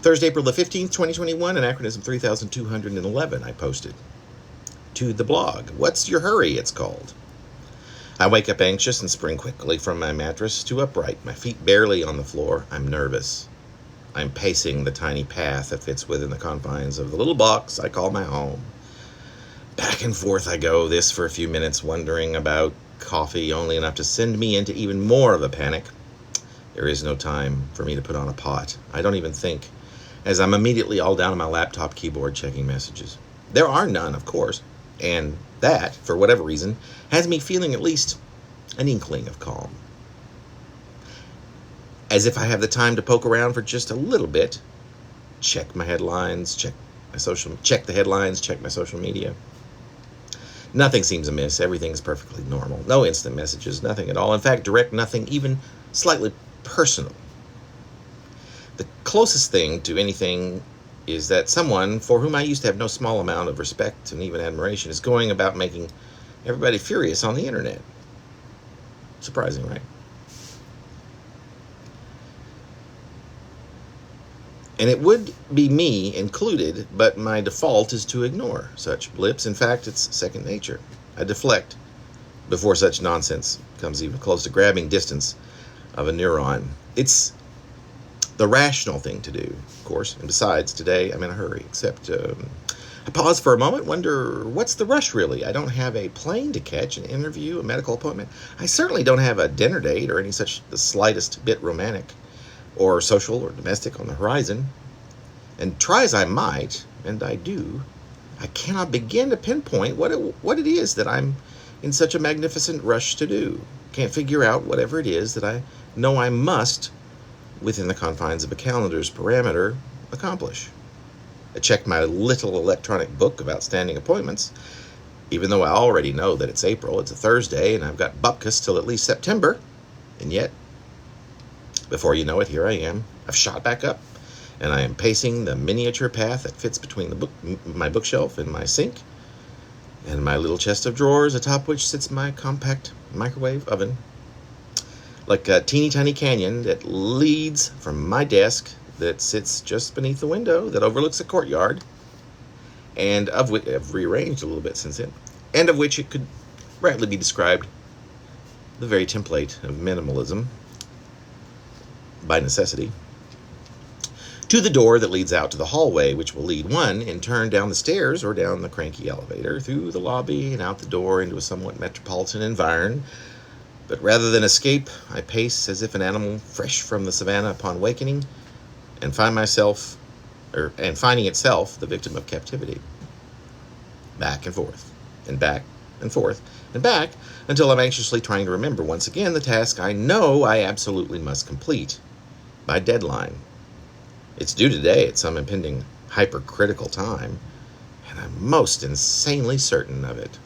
Thursday, April the 15th, 2021, Anachronism 3211 I posted to the blog. What's Your Hurry, it's called. I wake up anxious and spring quickly from my mattress to upright, my feet barely on the floor. I'm nervous. I'm pacing the tiny path that fits within the confines of the little box I call my home. Back and forth I go, this for a few minutes, wondering about coffee, only enough to send me into even more of a panic. There is no time for me to put on a pot. I don't even think, as I'm immediately all down on my laptop keyboard checking messages. There are none, of course, and that, for whatever reason, has me feeling at least an inkling of calm. As if I have the time to poke around for just a little bit, check my headlines, check the headlines, check my social media. Nothing seems amiss. Everything's perfectly normal. No instant messages, nothing at all. In fact, direct nothing, even slightly personal. The closest thing to anything is that someone for whom I used to have no small amount of respect and even admiration is going about making everybody furious on the internet. Surprising, right? And it would be me included, but my default is to ignore such blips. In fact, it's second nature. I deflect before such nonsense comes even close to grabbing distance of a neuron. It's the rational thing to do, of course. And besides, today I'm in a hurry, except I pause for a moment, wonder, what's the rush really? I don't have a plane to catch, an interview, a medical appointment. I certainly don't have a dinner date or any such the slightest bit romantic or social or domestic on the horizon. And try as I might, and I do, I cannot begin to pinpoint what it is that I'm in such a magnificent rush to do. Can't figure out whatever it is that I know I must, within the confines of a calendar's parameter, accomplish. I checked my little electronic book of outstanding appointments, even though I already know that it's April, it's a Thursday, and I've got bupkis till at least September. And yet, before you know it, here I am. I've shot back up, and I am pacing the miniature path that fits between my bookshelf and my sink, and my little chest of drawers, atop which sits my compact microwave oven, like a teeny tiny canyon that leads from my desk that sits just beneath the window that overlooks a courtyard, and of which I've rearranged a little bit since then, and of which it could rightly be described the very template of minimalism by necessity, to the door that leads out to the hallway, which will lead one in turn down the stairs or down the cranky elevator, through the lobby and out the door into a somewhat metropolitan environ. But rather than escape, I pace as if an animal fresh from the savannah upon awakening, and finding itself the victim of captivity. Back and forth, and back and forth, and back, until I'm anxiously trying to remember once again the task I know I absolutely must complete by deadline. It's due today at some impending hypercritical time, and I'm most insanely certain of it.